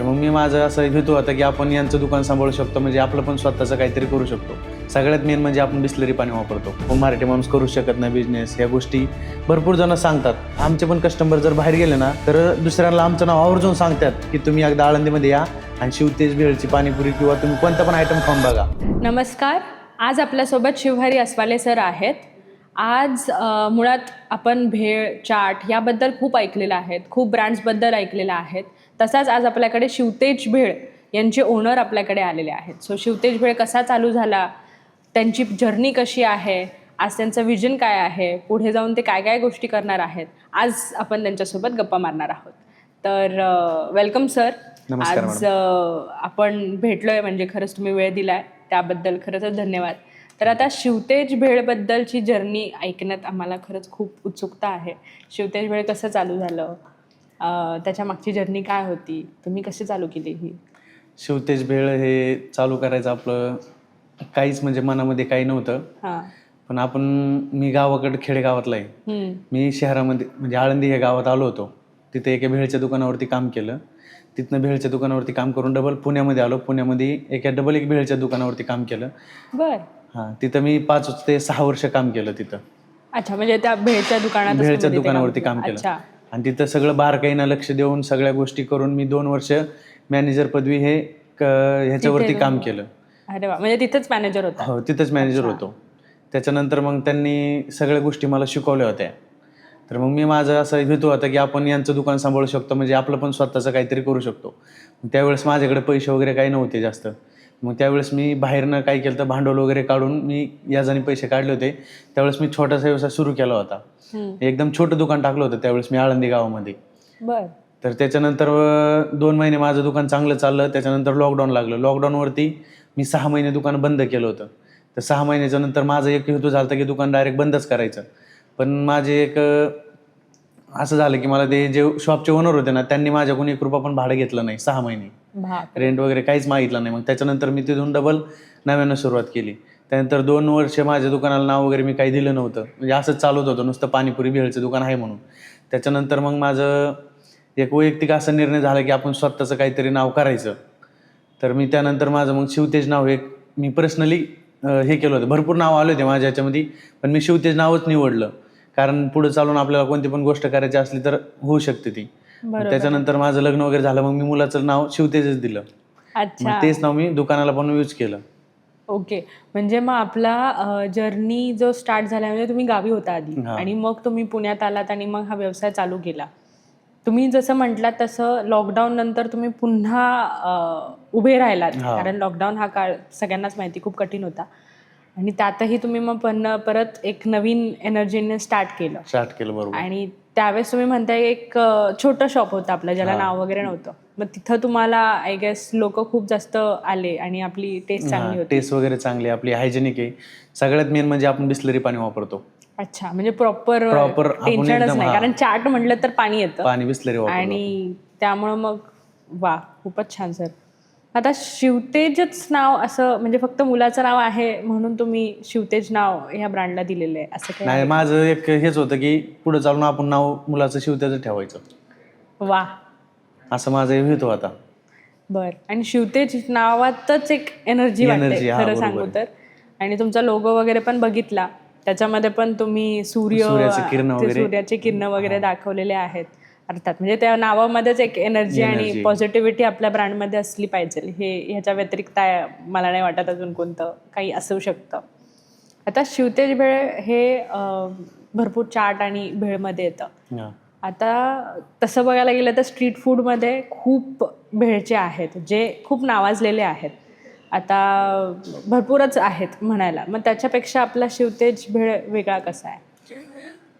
तर मग मी माझं असं हेतू होता की आपण यांचं दुकान सांभाळू शकतो, म्हणजे आपलं पण स्वतःचं काहीतरी करू शकतो. सगळ्यात मेन म्हणजे आपण बिसलरी पाणी वापरतो. पण मराठी माणूस करू शकत नाही बिझनेस, ह्या गोष्टी भरपूर जण सांगतात. आमचे पण कस्टमर जर बाहेर गेले ना तर दुसऱ्यांना आमचं नाव आवर्जून सांगतात की तुम्ही एकदा आळंदीमध्ये या आणि शिवतेज भेळची पाणीपुरी किंवा तुम्ही कोणता पण आयटम खाऊन बघा. नमस्कार, आज आपल्यासोबत शिवहरी अस्वाले सर आहेत. आज मुळात आपण भेळ, चाट याबद्दल खूप ऐकलेलं आहेत, खूप ब्रँड्सबद्दल ऐकलेलं आहेत. तसाच आज आपल्याकडे शिवतेज भेळ यांचे ओनर आपल्याकडे आलेले आहेत. सो शिवतेज भेळ कसा चालू झाला, त्यांची जर्नी कशी आहे, आज त्यांचं विजन काय आहे, पुढे जाऊन ते काय काय गोष्टी करणार आहेत, आज आपण त्यांच्यासोबत गप्पा मारणार आहोत. तर वेलकम सर. नमस्कार आज आपण भेटलोय म्हणजे खरंच तुम्ही वेळ दिलाय त्याबद्दल खरंच धन्यवाद. तर आता शिवतेज भेळबद्दलची जर्नी ऐकण्यात आम्हाला खरंच खूप उत्सुकता आहे. शिवतेज भेळ कसं चालू झालं, त्याच्या मागची जर्नी काय होती, तुम्ही कशी चालू केली ही? शिवतेज भेळ हे चालू करायचं आपलं काहीच म्हणजे मनामध्ये काही नव्हतं. हां. पण मी गावाकडे खेडेगावातला आहे. मी शहरामध्ये म्हणजे आळंदी हे गावात आलो होतो. तिथे एका भेळच्या दुकानावरती काम केलं. तिथनं भेळच्या दुकानावरती काम करून डबल पुण्यामध्ये आलो. पुण्यामध्ये डबल एक भेळच्या दुकानावरती काम केलं. बर. हां, तिथं मी 5 ते 6 वर्ष काम केलं तिथं. अच्छा, म्हणजे त्या भेळच्या भेळच्या दुकानावरती काम केलं. अच्छा. आणि तिथं सगळं बारकाईनं लक्ष देऊन सगळ्या गोष्टी करून मी 2 वर्ष मॅनेजर पदवी ह्याच्यावरती काम केलं. अरे वा, म्हणजे तिथेच मॅनेजर होता? हो, तिथंच मॅनेजर होतो. त्याच्यानंतर मग त्यांनी सगळ्या गोष्टी मला शिकवल्या होत्या. तर मग मी माझं असं हेतू होता की आपण यांचं दुकान सांभाळू शकतो, म्हणजे आपलं पण स्वतःचं काहीतरी करू शकतो. त्यावेळेस माझ्याकडे पैसे वगैरे काही नव्हते जास्त. मग त्यावेळेस मी बाहेरनं काय केलं तर भांडवल वगैरे काढून मी याजाने पैसे काढले होते. त्यावेळेस मी छोटासा व्यवसाय सुरू केला होता. एकदम छोटं दुकान टाकलं होतं त्यावेळेस मी आळंदी गावामध्ये. बर. तर त्याच्यानंतर 2 महिने माझं दुकान चांगलं चाललं. त्याच्यानंतर लॉकडाऊन लागलं. लॉकडाऊनवरती मी 6 महिने दुकान बंद केलं होतं. तर 6 महिन्याच्या नंतर माझं एक हेतू झाला की दुकान डायरेक्ट बंदच करायचं. पण माझे असं झालं की मला ते जे शॉपचे ओनर होते ना, त्यांनी माझ्याकडून ₹1 पण भाडं घेतलं नाही 6 महिने. रेंट वगैरे काहीच मागितलं नाही. मग त्याच्यानंतर मी तिथून डबल नव्यानं सुरुवात केली. त्यानंतर 2 वर्ष माझ्या दुकानाला नाव वगैरे मी काही दिलं नव्हतं. म्हणजे असंच चालवत होतं, नुसतं पाणीपुरी भेळचं दुकान आहे म्हणून. त्याच्यानंतर मग माझं एक वैयक्तिक असा निर्णय झाला की आपण स्वतःचं काहीतरी नाव करायचं. तर मी त्यानंतर माझं मग शिवतेज नाव मी पर्सनली हे केलं होतं. भरपूर नाव आले होते माझ्या ह्याच्यामध्ये, पण मी शिवतेज नावच निवडलं. कारण पुढे चालून आपल्याला कोणती पण गोष्ट करायची असली तर होऊ शकते ती. त्याच्यानंतर माझं लग्न वगैरे झालं, मग मी मुलाचं नाव शिवतेजच दिलं. अच्छा. तेच नाव मी दुकानाला पण यूज केलं. ओके, म्हणजे मग आपला जर्नी जो स्टार्ट झाला म्हणजे तुम्ही गावी होता आधी आणि मग तुम्ही पुण्यात आलात आणि मग हा व्यवसाय चालू केला. तुम्ही जसं म्हटलात तसं लॉकडाऊन नंतर तुम्ही पुन्हा उभे राहिलात, कारण लॉकडाऊन हा काळ सगळ्यांनाच माहिती खूप कठीण होता आणि त्यातही तुम्ही मग परत एक नवीन एनर्जीने स्टार्ट केलं. बरोबर. आणि त्यावेळेस तुम्ही म्हणताय एक छोटं शॉप होतं आपलं, ज्याला नाव वगैरे नव्हतं. मग तिथं तुम्हाला आय गेस लोक खूप जास्त आले आणि आपली टेस्ट चांगली होती. टेस्ट वगैरे चांगली, आपली हायजेनिक आहे. सगळ्यात मेन म्हणजे आपण बिसलरी पाणी वापरतो. अच्छा, म्हणजे प्रॉपर टेन्शनच नाही, कारण चाट म्हटलं तर पाणी येतं बिसलरी आणि त्यामुळं मग वा, खूपच छान सर. आता शिवतेजच नाव असं म्हणजे फक्त मुलाचं नाव आहे म्हणून तुम्ही शिवतेज नाव ह्या ब्रँडला दिलेलं आहे असं काही? नाही, माझं एक हेच होतं की पुढे चालून आपण नाव मुलाचं शिवतेज ठेवायचं. वा, असं माझा हेतू होता. बर. आणि शिवतेज नावातच एक एनर्जी वाटते खरं सांगू तर. आणि तुमचा लोगो वगैरे पण बघितला, त्याच्यामध्ये पण तुम्ही सूर्याचे किरण वगैरे दाखवलेले आहेत. अर्थात म्हणजे त्या नावामध्येच एक एनर्जी आणि पॉझिटिव्हिटी आपल्या ब्रँडमध्ये असली पाहिजे. ह्याच्या व्यतिरिक्त मला नाही वाटत अजून कोणतं काही असू शकतं. आता शिवतेज भेळ हे भरपूर चाट आणि भेळमध्ये येतं. आता तसं बघायला गेलं तर स्ट्रीट फूडमध्ये खूप भेळचे आहेत जे खूप नावाजलेले आहेत. आता भरपूरच आहेत म्हणायला. मग त्याच्यापेक्षा आपला शिवतेज भेळ वेगळा कसा आहे?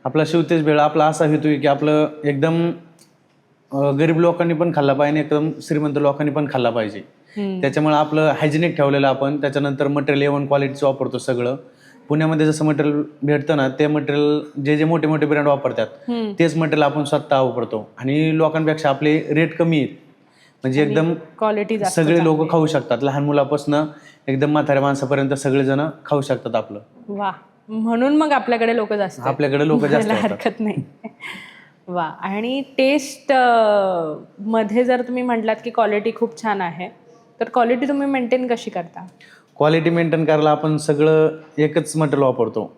आपला शिवतेज भेळ आपला असा हेतू आहे की आपलं एकदम गरीब लोकांनी पण खाल्ला पाहिजे, एकदम श्रीमंत लोकांनी पण खाल्ला पाहिजे. त्याच्यामुळे आपलं हायजेनिक ठेवलेलं आपण. त्याच्यानंतर मटेरियल A1 क्वालिटीचं वापरतो सगळं. पुण्यामध्ये जसं मटेरियल भेटतं ना, ते मटेरियल जे मोठे मोठे ब्रँड वापरतात तेच मटेरियल आपण स्वतः वापरतो. आणि लोकांपेक्षा आपले रेट कमी आहेत, म्हणजे एकदम क्वालिटी सगळे लोक खाऊ शकतात. लहान मुलापासून एकदम म्हाताऱ्या माणसापर्यंत सगळेजण खाऊ शकतात आपलं. वा, म्हणून मग आपल्याकडे लोक जास्त हरकत नाही. वा. आणि टेस्ट मध्ये जर तुम्ही म्हटलात की क्वालिटी खूप छान आहे, तर क्वालिटी तुम्ही मेंटेन कशी करता? क्वालिटी मेंटेन करायला आपण सगळं एकच मटेरियल वापरतो.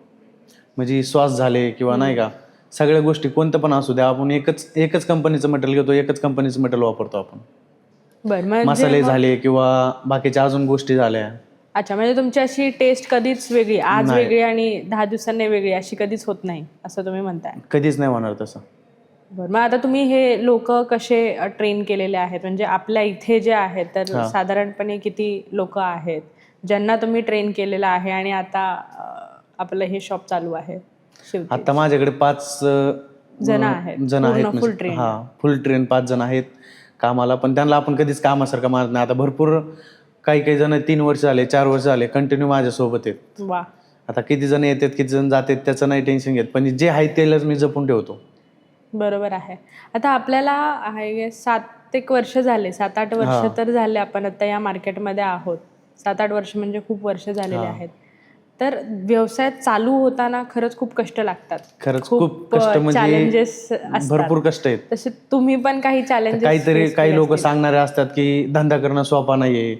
म्हणजे श्वास झाले किंवा नाही का, सगळ्या गोष्टी कोणतं पण असू द्या, आपण एकच कंपनीचं मटेरियल घेतो, एकच कंपनीचं मटेरियल वापरतो आपण. बरं, म्हणजे मसाले झाले किंवा बाकीच्या अजून गोष्टी झाल्या. अच्छा, म्हणजे तुमची अशी टेस्ट कधीच वेगळी, आज नाही. वेगळी आणि 10 दिवसांनी वेगळी अशी कधीच होत नाही, असं तुम्ही म्हणताय? कधीच नाही होणार तसं. बरं, मग आता तुम्ही हे लोक कसे ट्रेन केलेले आहेत, म्हणजे आपल्या इथे जे आहेत तर साधारणपणे किती लोक आहेत ज्यांना तुम्ही ट्रेन केलेलं आहे आणि आता आपलं हे शॉप चालू आहे? आता माझ्याकडे 5 जण आहेत फुल ट्रेन? फुल ट्रेन 5 जण आहेत कामाला, पण त्यांना आपण कधीच कामासारखं मानत नाही. आता भरपूर काही जण 3 वर्ष झाले, 4 वर्ष झाले कंटिन्यू माझ्यासोबत आहेत. वा. आता किती जण येतात, किती जण जातात त्याचं नाही टेन्शन घेत, पण जे आहे त्यालाच मी जपून ठेवतो. बरोबर आहे. आता आपल्याला 7-8 वर्ष झाले, 7-8 वर्ष तर झाले आपण आता या मार्केटमध्ये आहोत. 7-8 वर्ष म्हणजे खूप वर्ष झालेले आहेत. तर व्यवसाय चालू होताना खरंच खूप कष्ट लागतात. खरंच खूप कष्ट, म्हणजे चॅलेंजेस असतात, भरपूर कष्ट आहेत. तसे तुम्ही पण काही चॅलेंजेस? काही लोक सांगणारे असतात की धंदा करणं सोपा नाहीये,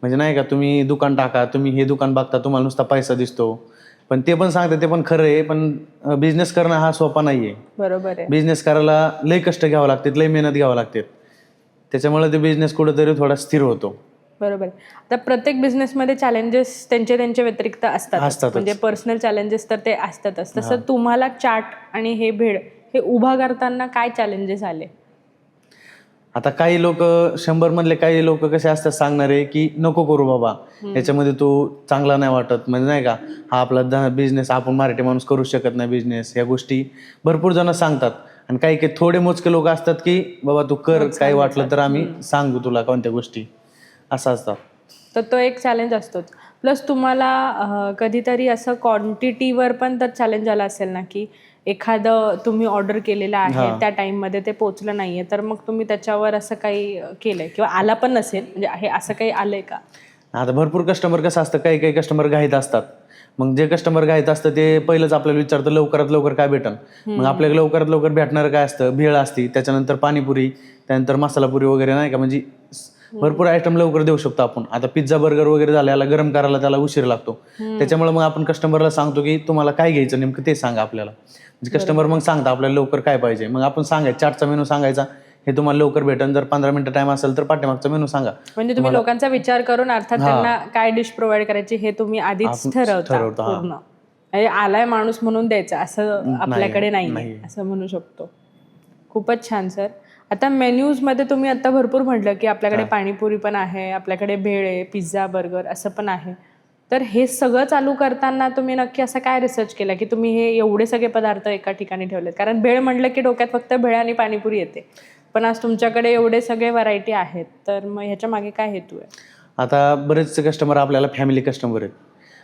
म्हणजे नाही का, तुम्ही दुकान टाका, तुम्ही हे दुकान बघता, तुम्हाला नुसता पैसा दिसतो. पण ते पण सांगतात, ते पण खरं आहे, पण बिझनेस करणं हा सोपा नाहीये. बरोबर आहे. बिझनेस करायला लय कष्ट घ्यावं लागतात, लय मेहनत घ्यावं लागते. त्याच्यामुळे ते बिझनेस कुठेतरी थोडा स्थिर होतो. बरोबर. आता प्रत्येक बिझनेसमध्ये चॅलेंजेस त्यांच्या व्यतिरिक्त असतात, म्हणजे पर्सनल चॅलेंजेस तर ते असतातच. तसं तुम्हाला चाट आणि हे भेळ हे उभा करताना काय चॅलेंजेस आले? आता काही लोक 100 मधले काही लोक कसे असतात सांगणारे की नको करू बाबा, याच्यामध्ये तू चांगला नाही वाटत, म्हणजे नाही का, हा आपला बिझनेस, आपण मराठी माणूस करू शकत नाही बिझनेस, या गोष्टी भरपूर जण सांगतात. आणि काही काही थोडे मोजके लोक असतात की बाबा तू कर, काय वाटलं तर आम्ही सांगू तुला कोणत्या गोष्टी, असं असतात. तर तो एक चॅलेंज असतोच. प्लस तुम्हाला कधीतरी असं क्वांटिटीवर पण तर चॅलेंज आला असेल ना, की एखादं तुम्ही ऑर्डर केलेलं आहे, त्या टाईममध्ये ते पोचलं नाहीये, तर मग तुम्ही त्याच्यावर असं काही केलंय किंवा आला पण नसेल, म्हणजे हे असं काही आलंय का? आता भरपूर कस्टमर कसं असतं, काही काही कस्टमर घाईत असतात. मग जे कस्टमर घाईत असतं ते पहिलंच आपल्याला विचारतं लवकरात लवकर काय भेटन. मग आपल्याला लवकरात लवकर भेटणारं काय असतं, भेळ असती, त्याच्यानंतर पाणीपुरी, त्यानंतर मसालापुरी वगैरे, नाही का, म्हणजे भरपूर आयटम लवकर देऊ शकतो आपण. आता पिझ्झा बर्गर वगैरे झालं, याला गरम करायला त्याला उशीर लागतो. त्याच्यामुळे मग आपण कस्टमरला सांगतो की तुम्हाला काय घ्यायचं नेमकं ते सांगा आपल्याला. म्हणजे कस्टमर मग सांगता आपल्याला लवकर काय पाहिजे, मग आपण सांगायचं, चाटचा मेनू सांगायचा, हे तुम्हाला लवकर भेटेल. जर 15 मिनिटं टाइम असेल तर पाठीमागचा मेनू सांगा. म्हणजे तुम्ही लोकांचा विचार करून अर्थात त्यांना काय डिश प्रोव्हाइड करायची हे तुम्ही आधीच ठरवता पूर्ण. आलाय माणूस म्हणून द्यायचं असं आपल्याकडे नाही, असं म्हणू शकतो. खूपच छान सर. आता मेन्यूजमध्ये तुम्ही आता भरपूर म्हटलं की आपल्याकडे पाणीपुरी पण आहे, आपल्याकडे भेळ आहे, पिझ्झा बर्गर असं पण आहे. तर हे सगळं चालू करताना तुम्ही नक्की असा काय रिसर्च केला की तुम्ही हे एवढे सगळे पदार्थ एका ठिकाणी ठेवलेत? कारण भेळ म्हटलं की डोक्यात फक्त भेळ आणि पाणीपुरी येते, पण आज तुमच्याकडे एवढे सगळे व्हरायटी आहेत, तर मग ह्याच्या मागे काय हेतू आहे? आता बरेचसे कस्टमर आपल्याला फॅमिली कस्टमर आहेत.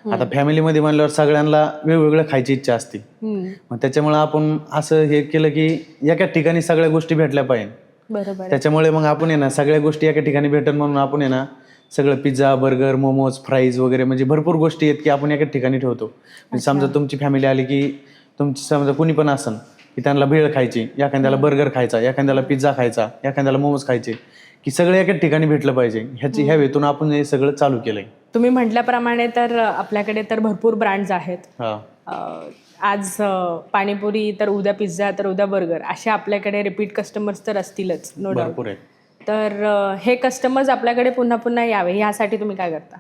आता फॅमिलीमध्ये म्हणल्यावर सगळ्यांना वेगवेगळं खायची इच्छा असते. मग त्याच्यामुळे आपण असं हे केलं की एका ठिकाणी सगळ्या गोष्टी भेटल्या पाहिजे. बरोबर. त्याच्यामुळे मग आपण आहे ना, सगळ्या गोष्टी एका ठिकाणी भेटन म्हणून आपण आहे ना, सगळं पिझ्झा बर्गर मोमोज फ्राईज वगैरे, म्हणजे भरपूर गोष्टी आहेत की आपण एका ठिकाणी ठेवतो. म्हणजे समजा तुमची फॅमिली आली की तुमची समजा कुणी पण असन की त्यांना भेळ खायची, एखाद्याला बर्गर खायचा, एखाद्याला पिझ्झा खायचा, एखाद्याला मोमोज खायचे, की सगळं एका ठिकाणी भेटलं पाहिजे, ह्या हेतून आपण हे सगळं चालू केलंय. तुम्ही म्हटल्याप्रमाणे तर आपल्याकडे तर भरपूर ब्रँड्स आहेत. आज पाणीपुरी तर उद्या पिझ्झा तर उद्या बर्गर, असे आपल्याकडे रिपीट कस्टमर्स तर असतीलच, नो डाऊट. भरपूर आहेत. तर हे कस्टमर्स आपल्याकडे पुन्हा पुन्हा यावे यासाठी तुम्ही काय करता?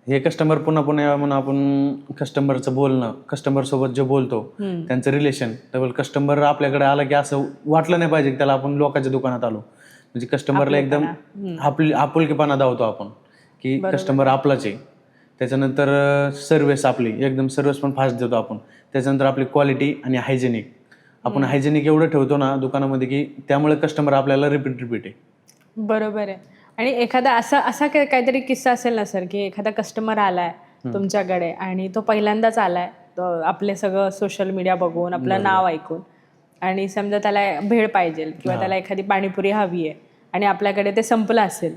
हे कस्टमर पुन्हा पुन्हा यावं म्हणून आपण कस्टमरचं बोलणं, कस्टमर सोबत जे बोलतो त्यांचं रिलेशन, तर कस्टमर आपल्याकडे आला की असं वाटलं नाही पाहिजे की त्याला आपण लोकांच्या दुकानात आलो. म्हणजे कस्टमरला एकदम आपुलकीपणा दावतो आपण की कस्टमर आपलाच आहे. त्याच्यानंतर सर्व्हिस आपली एकदम, सर्व्हिस पण फास्ट देतो आपण. त्याच्यानंतर आपली क्वालिटी आणि हायजेनिक, आपण हायजेनिक एवढं ठेवतो ना दुकानामध्ये की त्यामुळे कस्टमर आपल्याला रिपीट आहे. बरोबर आहे. आणि एखादा असा काहीतरी किस्सा असेल ना सर, की एखादा कस्टमर आलाय तुमच्याकडे आणि तो पहिल्यांदाच आलाय आपले सगळं सोशल मीडिया बघून, आपलं नाव ऐकून, आणि समजा त्याला भेळ पाहिजे किंवा त्याला एखादी पाणीपुरी हवी आहे आणि आपल्याकडे ते संपलं असेल,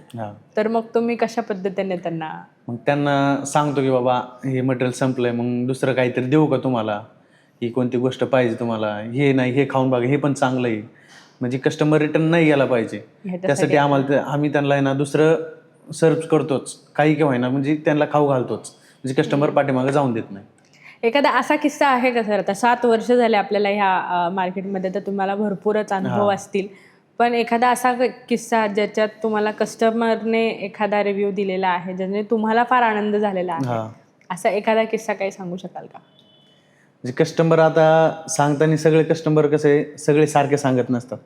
तर मग तुम्ही कशा पद्धतीने त्यांना? मग त्यांना सांगतो की बाबा हे मटेरियल संपलंय, मग दुसरं काहीतरी देऊ का तुम्हाला, ही कोणती गोष्ट पाहिजे तुम्हाला, हे नाही हे खाऊन बघा, हे पण चांगलं आहे. म्हणजे कस्टमर रिटर्न नाही गेला पाहिजे, त्यासाठी आम्ही त्यांना आहे ना दुसरं सर्च करतोच, काही किंवा आहे ना, म्हणजे त्यांना खाऊ घालतोच, म्हणजे कस्टमर पाठीमागे जाऊन देत नाही. एखादा असा किस्सा आहे का सर? आता 7 वर्ष झाले आपल्याला ह्या मार्केटमध्ये, तर तुम्हाला भरपूरच अनुभव असतील, पण एखादा असा किस्सा ज्याच्यात तुम्हाला कस्टमरने एखादा रिव्ह्यू दिलेला आहे ज्याने तुम्हाला फार आनंद झालेला आहे, असा एखादा किस्सा काही सांगू शकाल का? म्हणजे कस्टमर आता सांगताना सगळे कस्टमर कसे सगळे सारखे सांगत नसतात.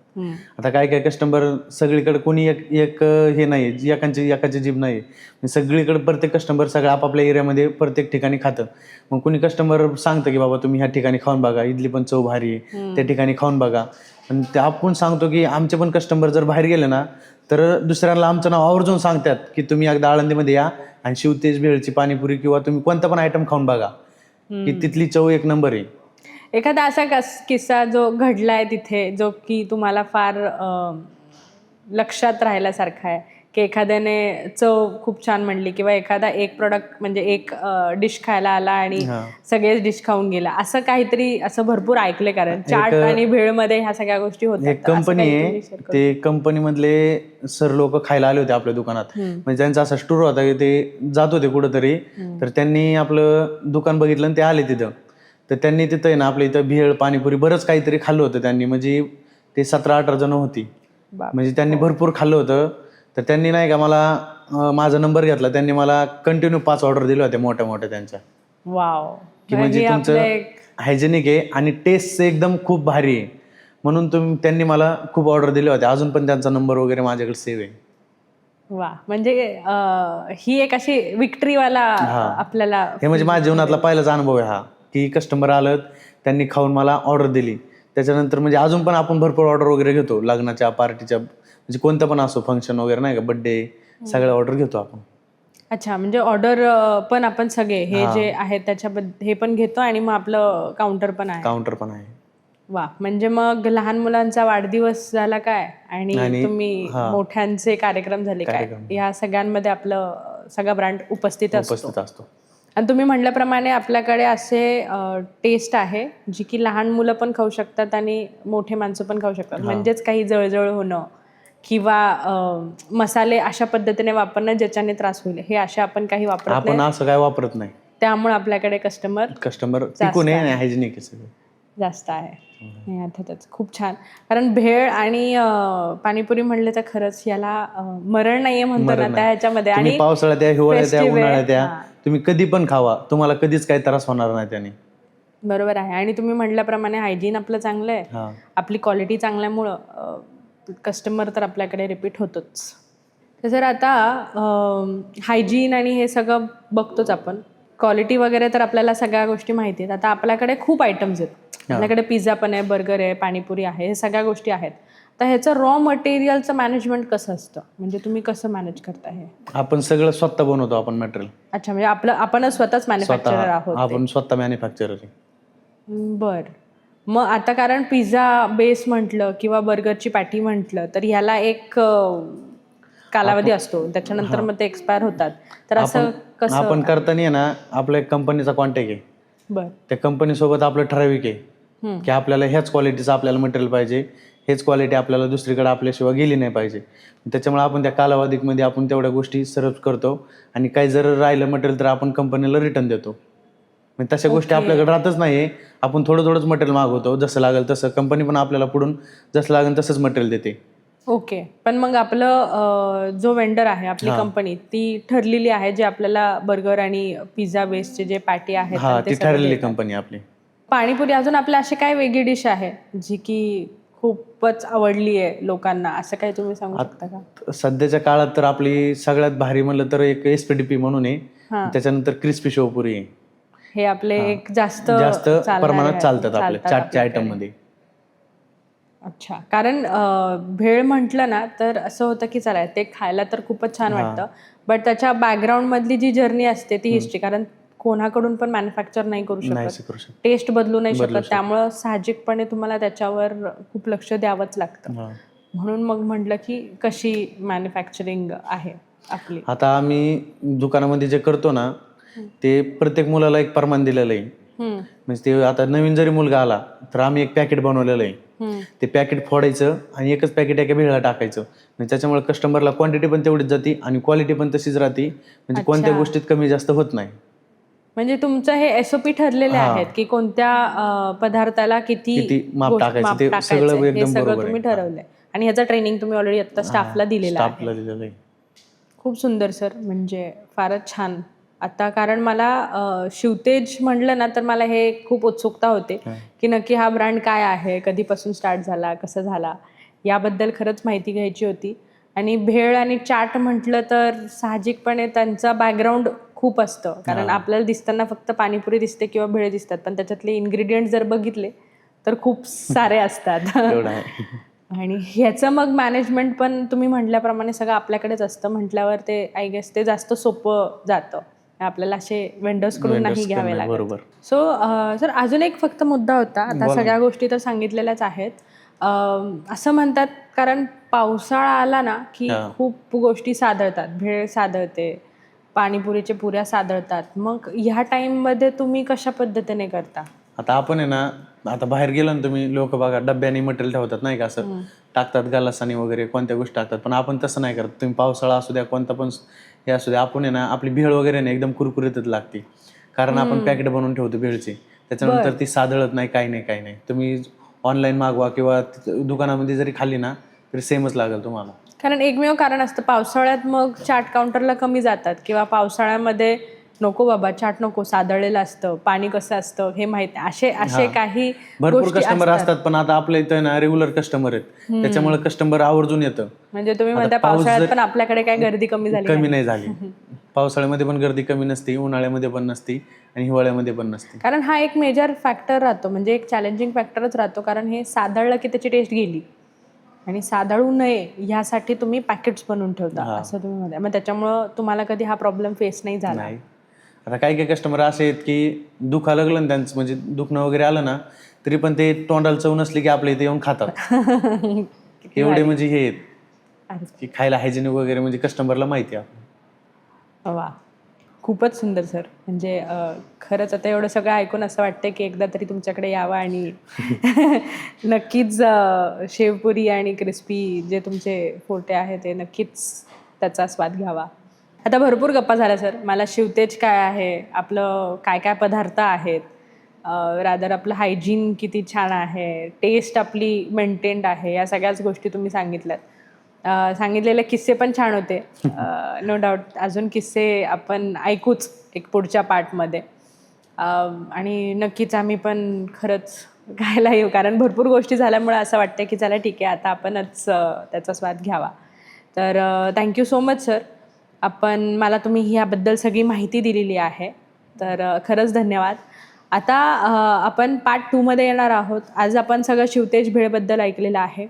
आता काय काय कस्टमर सगळीकडे कोणी एक हे नाही, एकाची जीभ नाही, सगळीकडे प्रत्येक कस्टमर सगळं आपापल्या एरियामध्ये प्रत्येक ठिकाणी खातं. मग कोणी कस्टमर सांगतं की बाबा तुम्ही ह्या ठिकाणी खाऊन बघा, इडली पण चव भारी आहे, त्या ठिकाणी खाऊन बघा. पण ते आपण सांगतो की आमचे पण कस्टमर जर बाहेर गेले ना तर दुसऱ्यांना आमचं नाव आवर्जून सांगतात की तुम्ही एकदा आळंदीमध्ये या आणि शिवतेज भेळची पाणीपुरी किंवा तुम्ही कोणता पण आयटम खाऊन बघा, की तिथली चव एक नंबर आहे. एखादा असा किस्सा जो घडलाय तिथे जो की तुम्हाला फार लक्षात राहिल्यासारखा आहे, की एखाद्याने चव खूप छान म्हणली किंवा एखादा एक प्रोडक्ट म्हणजे एक डिश खायला आला आणि सगळेच डिश खाऊन गेला, असं काहीतरी असं भरपूर ऐकले, कारण चाट आणि भेळमध्ये ह्या सगळ्या गोष्टी होत्या. एक कंपनी आहे, ते कंपनीमधले सर लोक खायला आले होते आपल्या दुकानात. म्हणजे त्यांचा असा स्टोर होता की ते जात होते कुठंतरी, तर त्यांनी आपलं दुकान बघितलं आणि ते आले तिथं. तर त्यांनी तिथं आहे ना आपल्या इथं भेळ पाणीपुरी बरंच काहीतरी खाल्लं होतं त्यांनी. म्हणजे ते 17-18 जण होती, म्हणजे त्यांनी भरपूर खाल्लं होतं. तर त्यांनी नाही का मला माझा नंबर घेतला, त्यांनी मला कंटिन्यू 5 ऑर्डर दिल्या होत्या मोठ्या मोठ्या त्यांच्या. वाव, की म्हणजे तुमचं हायजेनिक आहे आणि टेस्ट एकदम खूप भारी आहे म्हणून त्यांनी मला खूप ऑर्डर दिल्या होत्या. अजून पण त्यांचा नंबर वगैरे माझ्याकडे सेव्ह आहे. वा, म्हणजे ही एक अशी विक्ट्रीवाला आपल्याला, हे म्हणजे माझ्या जीवनातला पहिलाच अनुभव आहे हा, की कस्टमर आलं त्यांनी खाऊन मला ऑर्डर दिली. त्याच्यानंतर म्हणजे अजून पण आपण भरपूर ऑर्डर वगैरे घेतो, लग्नाच्या पार्टीच्या, म्हणजे कोणतं पण असो फंक्शन वगैरे नाही का, बर्थडे, सगळ्या ऑर्डर घेतो आपण. अच्छा, म्हणजे ऑर्डर पण आपण सगळे हे जे आहेत त्याच्याबद्दल हे पण घेतो आणि मग आपलं काउंटर पण आहे. वा, म्हणजे मग लहान मुलांचा वाढदिवस झाला काय आणि तुम्ही मोठ्यांचे कार्यक्रम झाले काय, या सगळ्यांमध्ये आपलं सगळा ब्रँड उपस्थित असतो. आणि तुम्ही म्हटल्याप्रमाणे आपल्याकडे असे टेस्ट आहे जी की लहान मुलं पण खाऊ शकतात आणि मोठे माणसं पण खाऊ शकतात. म्हणजेच काही जळजळ होणं किंवा मसाले अशा पद्धतीने वापरणं ज्याच्याने त्रास होईल, हे अशा आपण काही वापरत नाही. असं काय वापरत नाही, त्यामुळे आपल्याकडे कस्टमर हायजेनिक जास्त आहे. अर्थातच खूप छान. कारण भेळ आणि पाणीपुरी म्हणले तर खरंच याला मरण नाहीये म्हणतो ना त्या ह्याच्यामध्ये. आणि पावसाळ्यात या, हिवाळ्यात या, उन्हाळ्यात या, तुम्ही कधी पण खावा, तुम्हाला कधीच काही त्रास होणार नाही त्याने. बरोबर आहे. आणि तुम्ही म्हटल्याप्रमाणे हायजीन आपलं चांगलं आहे, आपली क्वालिटी चांगल्यामुळं कस्टमर तर आपल्याकडे रिपीट होतोच. तर सर आता हायजीन आणि हे सगळं बघतोच आपण, क्वालिटी वगैरे तर आपल्याला सगळ्या गोष्टी माहिती आहेत. आता आपल्याकडे खूप आयटम्स आहेत, आपल्याकडे पिझ्झा पण आहे, बर्गर आहे, पाणीपुरी आहे, हे सगळ्या गोष्टी आहेत. तर ह्याचं रॉ मटेरियलचं मॅनेजमेंट कसं असतं, म्हणजे तुम्ही कसं मॅनेज करता हे? आपण सगळं स्वतः बनवतो आपण मटेरियल. अच्छा, म्हणजे आपणच स्वतःच मॅन्युफॅक्चरर आहोत? आपण स्वतः मॅन्युफॅक्चरर आहे. बर. मग आता कारण पिझ्झा बेस म्हटलं किंवा बर्गरची पॅटी म्हटलं तर ह्याला एक कालावधी असतो, त्याच्यानंतर मग ते एक्सपायर होतात. तर असं कसं आपण करताना ना, आपल्या कंपनीचा कॉन्टॅक्ट आहे. बर. त्या कंपनी सोबत आपलं ठराविक आहे की आपल्याला ह्याच क्वालिटीचं आपल्याला मटेरियल पाहिजे, हेच क्वालिटी आपल्याला दुसरीकडे आपल्याशिवाय गेली नाही पाहिजे. त्याच्यामुळे आपण त्या कालावधीमध्ये आपण तेवढ्या गोष्टी सर्व करतो आणि काही जर राहिलं मटेरियल तर आपण कंपनीला रिटर्न देतो. म्हणजे तशा गोष्टी आपल्याकडे राहतच नाही, आपण थोडंच मटेरियल मागवतो, जसं लागेल तसं. कंपनी पण आपल्याला पुढून जसं लागेल तसंच मटेरियल देते. ओके. पण मग आपलं जो वेंडर आहे, आपली कंपनी ती ठरलेली आहे, जे आपल्याला बर्गर आणि पिझ्झा बेसचे जे पॅटी आहेत ती ठरलेली कंपनी आपली. पाणीपुरी अजून आपल्या अशी काय वेगळी डिश आहे जी की खूपच आवडली आहे लोकांना, असं काही तुम्ही सांगू शकता का? सध्याच्या काळात तर आपली सगळ्यात भारी म्हणलं तर एक एसपीडीपी म्हणून आहे, त्याच्यानंतर क्रिस्पी शेवपुरी आहे. हे आपले एक जास्त प्रमाणात चालतात आपल्या चाटच्या आयटम मध्ये. अच्छा, कारण भेळ म्हटलं ना तर असं होतं की चला ते खायला तर खूपच छान वाटतं, बट त्याच्या बॅकग्राऊंड मधली जी जर्नी असते ती हिस्ट्री, कारण कोणाकडून पण मॅन्युफॅक्चर नाही करू शकत, टेस्ट बदलू नाही शकत, त्यामुळं साहजिकपणे तुम्हाला त्याच्यावर खूप लक्ष द्यावंच लागतं. म्हणून मग म्हटलं की कशी मॅन्युफॅक्चरिंग आहे आपली. आता आम्ही दुकानामध्ये जे करतो ना ते प्रत्येक मुलाला एक प्रमाण दिलेलं आहे म्हणजे ते आता नवीन जरी मुलगा आला तर आम्ही एक पॅकेट बनवलेलं आहे, ते पॅकेट फोडायचं आणि एकच पॅकेट एका भेळला टाकायचं. म्हणजे त्याच्यामुळे कस्टमरला क्वांटिटी पण तेवढीच जाते आणि क्वालिटी पण तशीच राहते, म्हणजे कोणत्या गोष्टीत कमी जास्त होत नाही. म्हणजे तुमचं हे SOP ठरलेले आहेत की कोणत्या पदार्थाला किती माप टाकायचं, ते सगळं हे एकदम सगळं बरोबर तुम्ही आहे. ठरवलंय आणि ह्याचं ट्रेनिंग तुम्ही ऑलरेडी आता स्टाफला दिलेलं आहे. खूप सुंदर सर, म्हणजे फारच छान. आता कारण मला शिवतेज म्हटलं ना तर मला हे खूप उत्सुकता होते की नक्की हा ब्रँड काय आहे, कधीपासून स्टार्ट झाला, कसं झाला, याबद्दल खरंच माहिती घ्यायची होती. आणि भेळ आणि चाट म्हटलं तर साहजिकपणे त्यांचा बॅकग्राऊंड खूप असतं, कारण आपल्याला दिसताना फक्त पाणीपुरी दिसते किंवा भेळ दिसतात, पण त्याच्यातले इन्ग्रेडियंट जर बघितले तर खूप सारे असतात. आणि ह्याचं मग मॅनेजमेंट पण तुम्ही म्हटल्याप्रमाणे सगळं आपल्याकडेच असतं म्हटल्यावर ते आय गेस ते जास्त सोपं जातं, आपल्याला असे वेंडर्सकडून नाही घ्यावे लागत. सो सर अजून एक फक्त मुद्दा होता. आता सगळ्या गोष्टी तर सांगितलेल्याच आहेत. असं म्हणतात कारण पावसाळा आला ना की खूप गोष्टी सादळतात, भेळ सादळते, पाणीपुरीच्या पुऱ्या सादळतात. मग ह्या टाईममध्ये तुम्ही कशा पद्धतीने करता? आता आपण आहे ना, आता बाहेर गेलो ना तुम्ही, लोक बघा डब्याने मटेरियल ठेवतात नाही का, असं टाकतात गलासाने वगैरे कोणत्या गोष्टी टाकतात, पण आपण तसं नाही करत. तुम्ही पावसाळा असू द्या, कोणता पण हे असू द्या, आपण आहे ना आपली भेळ वगैरे ना एकदम कुरकुरीतच लागते, कारण आपण पॅकेट बनवून ठेवतो भेळची, त्याच्यानंतर ती सादळत नाही, काही नाही. तुम्ही ऑनलाईन मागवा किंवा दुकानामध्ये जरी खाल्ली ना तरी सेमच लागेल तुम्हाला. कारण एकमेव कारण असतं पावसाळ्यात मग चाट काउंटरला कमी जातात, किंवा पावसाळ्यामध्ये नको बाबा चाट नको, सादळलेलं असतं, पाणी कसं असतं हे माहिती, असे काही भरपूर कस्टमर असतात. पण आता आपल्या इथं ना रेग्युलर कस्टमर आहेत, त्याच्यामुळे कस्टमर आवर्जून येतं. म्हणजे तुम्ही म्हणता पावसाळ्यात पण आपल्याकडे काय गर्दी कमी नाही झाली. पावसाळ्यामध्ये पण गर्दी कमी नसते, उन्हाळ्यामध्ये पण नसते आणि हिवाळ्यामध्ये पण नसते. कारण हा एक मेजर फॅक्टर राहतो, म्हणजे एक चॅलेंजिंग फॅक्टरच राहतो, कारण हे सादळलं की त्याची टेस्ट गेली, आणि सादळू नये यासाठी तुम्ही पॅकेट्स बनवून ठेवता असं तुम्ही म्हणता. मग त्याच्यामुळं तुम्हाला कधी हा प्रॉब्लेम फेस नाही झाला? आता काही कस्टमर असे आहेत की दुखा लागलं ना त्यांचं, म्हणजे दुखणं वगैरे आलं ना तरी पण ते तोंडाला चव नसली की आपल्या इथे येऊन खातात. एवढे म्हणजे हे आहेत की खायला हायजेनिक वगैरे, म्हणजे कस्टमरला माहिती आहे. वा, खूपच सुंदर सर. म्हणजे खरंच आता एवढं सगळं ऐकून असं वाटतं की एकदा तरी तुमच्याकडे यावं आणि नक्कीच शेवपुरी आणि क्रिस्पी जे तुमचे फोटे आहेत ते नक्कीच त्याचा स्वाद घ्यावा. आता भरपूर गप्पा झाल्या सर. मला शिवतेज काय आहे, आपलं काय काय पदार्थ आहेत, रादर आपलं हायजीन किती छान आहे, टेस्ट आपली मेंटेन्ड आहे, या सगळ्याच गोष्टी तुम्ही सांगितल्यात. सांगितलेले किस्से पण छान होते, नो डाऊट. अजून किस्से आपण ऐकूच एक पुढच्या पार्टमध्ये, आणि नक्कीच आम्ही पण खरंच खायला येऊ, कारण भरपूर गोष्टी झाल्यामुळे असं वाटतं की चला ठीक आहे आता आपणच त्याचा स्वाद घ्यावा. तर थँक्यू सो मच सर. मला तुम्ही ह्याबद्दल सगळी माहिती दिलेली आहे, तर खरंच धन्यवाद. आता आपण पार्ट 2मध्ये येणार आहोत. आज आपण सगळं शिवतेज भेळबद्दल ऐकलेलं आहे,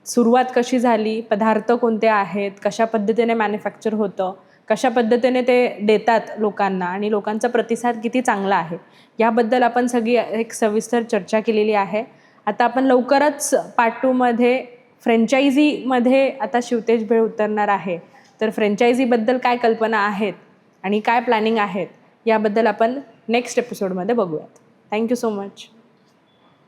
सुरुवात कशी झाली, पदार्थ कोणते आहेत, कशा पद्धतीने मॅन्युफॅक्चर होतं, कशा पद्धतीने ते देतात लोकांना आणि लोकांचा प्रतिसाद किती चांगला आहे, याबद्दल आपण सगळी एक सविस्तर चर्चा केलेली आहे. आता आपण लवकरच पार्ट 2मध्ये फ्रँचायझीमध्ये आता शिवतेज भेळ उतरणार आहे, तर फ्रँचायझीबद्दल काय कल्पना आहेत आणि काय प्लॅनिंग आहेत याबद्दल आपण नेक्स्ट एपिसोडमध्ये बघूयात. Thank you so much.